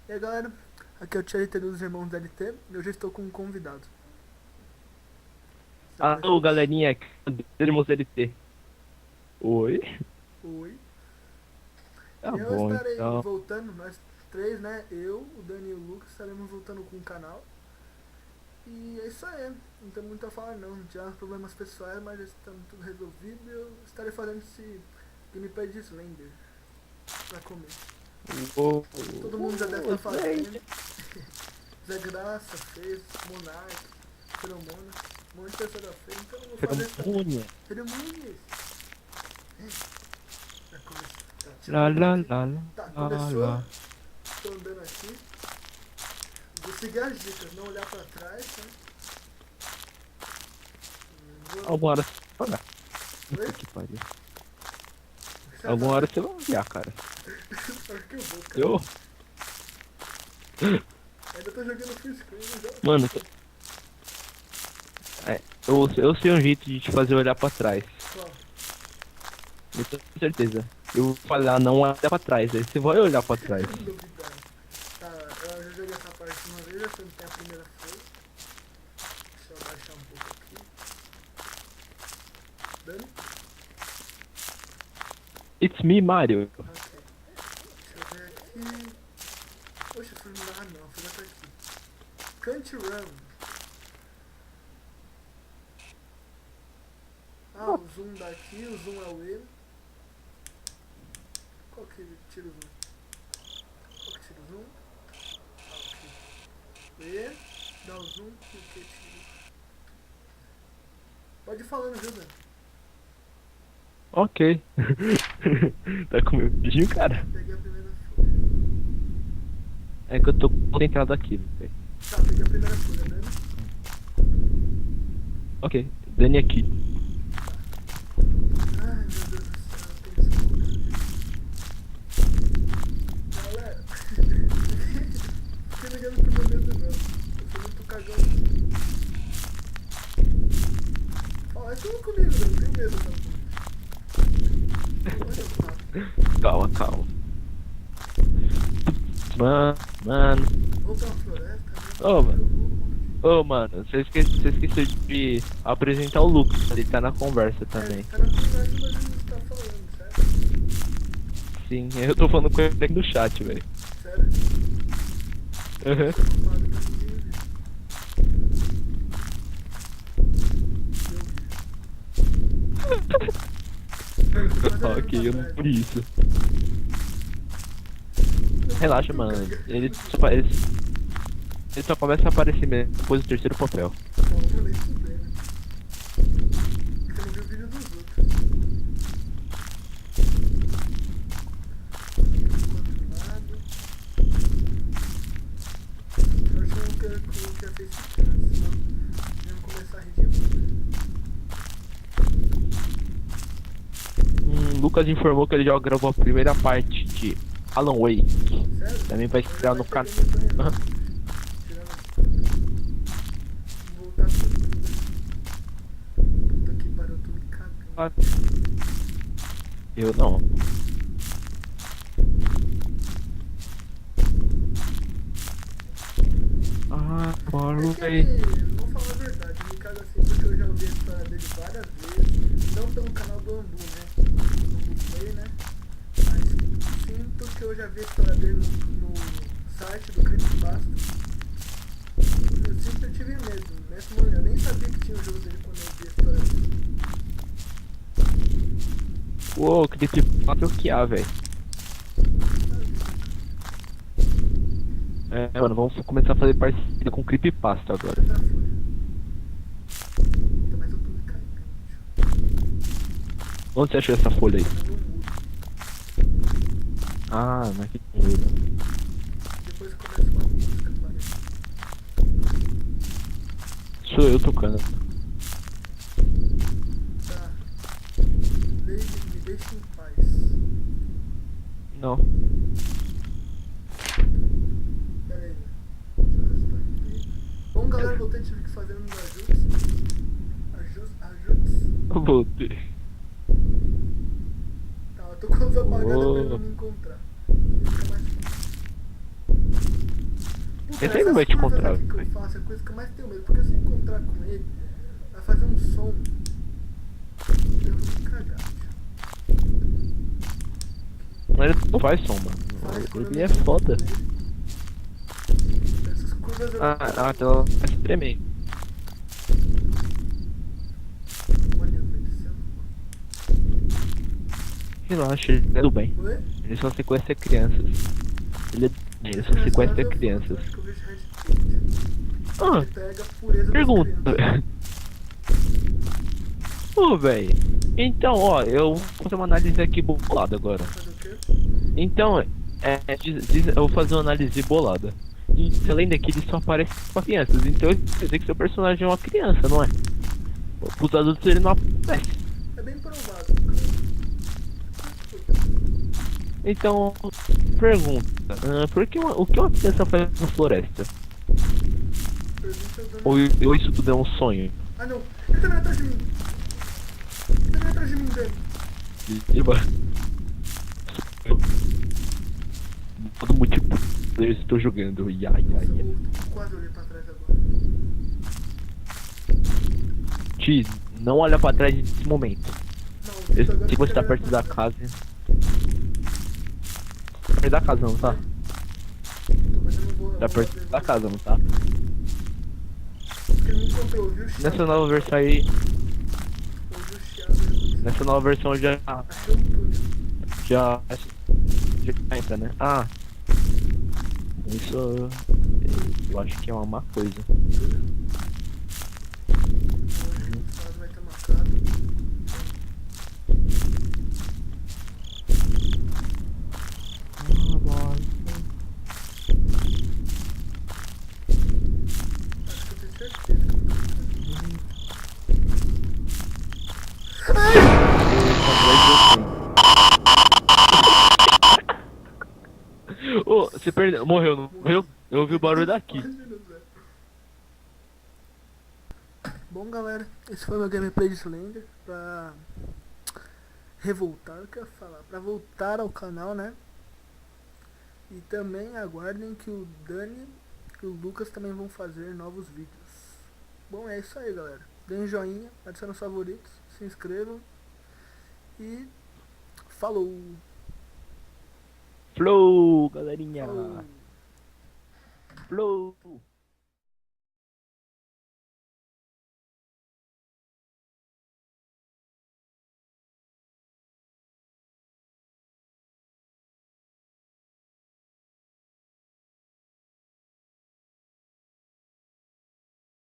E aí galera, aqui é o Tia LT dos Irmãos da LT. Eu já estou com um convidado. Se Alô, apresente. galerinha, aqui é o Irmãos LT. Oi? Oi. Tá Eu bom, estarei então. voltando, nós três, né? Eu, o Dani e o Lucas estaremos voltando com o canal. E é isso aí. Não tem muito a falar não. Tinha problemas pessoais, mas já está tudo resolvido. E eu estarei fazendo esse gameplay de Slender pra comer. Todo mundo já deve estar fazendo. Slade. Zé Graça fez, Monark, Feromona. Um monte de pessoa já fez, então eu vou fazer isso também. Feromônia. Feromônias. Tá, La tirando la aqui. la Tá, la la começou. la. Tô andando aqui. Vou seguir as dicas, não olhar pra trás, né? Vou... Alguma hora você vai olhar. Oi? Puta que pariu. O que você vai Alguma hora fazer? você vai olhar, cara. Acho que eu vou, cara. Eu? Ainda tô jogando full screen, já. Mano, eu sei um jeito de te fazer olhar pra trás. Qual? Eu tenho certeza. Eu vou falar, não olha pra trás. Aí você vai olhar pra trás. Novidade. Tá, eu já joguei essa parte uma vez, já sei onde tem a primeira folha. Deixa eu abaixar um pouco aqui. Dani? It's me, Mario. Ok. Deixa eu ver aqui. Poxa, fui lá. Ah, não, fui lá pra aqui. Can't run. Ah, o zoom daqui, o zoom é o E. Qual que tira o zoom? Qual que tira o zoom? Ah, ok. O E, dá o zoom e o que tira. Pode ir falando, viu, Dani? Ok. Tá com medinho, cara? Peguei a primeira folha. É que eu tô concentrado aqui, velho. Tá, peguei a primeira folha, Dani. Ok, Dani aqui. Ai, meu Deus do céu, tem essa folha. Galera, fiquei ligando pro meu medo, não. Eu sou muito cagão. Fala, é tudo comigo, Dani. Tenho medo dessa porra. Olha o papo. Calma, calma. Mano. Vou pra floresta, né? Ô, Eu mano. vou. Ô, mano, você esqueceu de apresentar o Lucas. Ele tá na conversa É, também. tá na conversa, mas ele não tá falando, certo? Sim, eu tô falando com ele aqui no chat, velho. Sério? Aham. Deixa eu ocupado pra ninguém ver. Eu vi. Mas olhando Ok, pra eu não trás. por isso. Eu sou Relaxa, muito mano. cagão. Ele só começa a aparecer mesmo depois do terceiro papel. Calma, nem fudendo. Você não viu o vídeo dos outros. Enquanto nada. Eu acho que eu quero ter esse chance, senão iam começar a rir de mim. Lucas informou que ele já gravou a primeira parte de Alan Wake. Sério? Também vai Então já estrear vai no ter canal. gameplay, né? Tirando. Voltar tudo, né? Puta que pariu, eu tô me cagando. Eu não. Ah, É que Marley. ele, vou falar a verdade, me caga assim porque eu já ouvi a história dele várias vezes, não pelo canal do Ambu, né? Do Ambu Play, né? Mas sinto que eu já vi a história dele no site do Creepypasta. Eu sempre tive medo, mesmo eu nem sabia que tinha o jogo dele quando eu vi a história dele. Uou, que tipo que há, velho. É, mano, vamos começar a fazer parceria com Creepypasta agora. Essa foi. Puta, mas eu tô me cagando, Onde você achou essa folha aí? tá no muro. Ah, naquele muro. Depois começa uma música, parece. Sou eu tocando. Tá. Me deixe em paz. Não. Pera aí, né? Deixa eu arrastar aqui. Bom, galera, voltei, tive que fazer uns ajustes. Ajustes. Eu voltei. Tá, eu tô com a luz apagada pra ele não Uou. me encontrar. Fica mais fácil. Puta, Ele sempre essas vai te curvas encontrar, aqui que eu velho. faço é a coisa que eu mais tenho medo. Porque se eu encontrar com ele, vai fazer um som. Eu vou me cagar. Ele não faz som, mano. Faz quando eu Ele me é encontro foda. com ele. Essas curvas eu não Ah, tenho. então vai se tremer. Olha, velho, céu. Relaxa, ele é do bem. Oi? Ele só sequestra crianças. Ele é do bem, ele só Nessas horas sequestra eu faço, crianças. acho que eu vejo Red Dead. Ah, Ele pega a pureza das pergunta. crianças. Ô, velho. Então, ó, eu vou fazer uma análise aqui bolada agora. Fazer o quê? Então, eu vou fazer uma análise bolada. E além daqui, ele só aparece com crianças. Então, quer dizer que seu personagem é uma criança, não é? Pros adultos ele não aparece. É bem provável, cara. Então, pergunta: o que uma criança faz na floresta? Pergunta dando. Ou isso tudo é um sonho? Ah não, ele tá vindo atrás de mim. Ele tá vindo atrás de mim, Dani. Eba. Todo multiplayer eu estou jogando. Ia, ia, Nossa, ia. eu quase olhei pra trás agora. Ti, não olha pra trás nesse momento. Não, Eu isso agora sei que você tá quero perto olhar da pra trás. casa. Perto da casa, não tá? Tô, mas eu não vou. Tá eu vou perto ver, da vou casa, ver. não tá? Porque ele me encontrou, viu, Chiado? Nessa nova versão aí. Ouviu o Chiado, ele aconteceu. Nessa nova versão já. Achei um túnel. Já. Já entra, né? Ah. Isso. Eu acho que é uma má coisa. Túnel. Eu acho que do lado vai ter uma casa. Acho que eu tenho certeza que eu tô Ô, você perdeu. Morreu, não morreu? Eu ouvi o barulho daqui. Imagina, Zé. Bom, galera, esse foi meu gameplay de Slender pra revoltar, o que eu ia falar, pra voltar ao canal, né? E também aguardem que o Dani e o Lucas também vão fazer novos vídeos. Bom, é isso aí, galera. Deem um joinha, adicionem os favoritos, se inscrevam e falou! Flow, galerinha. Falou! Flow.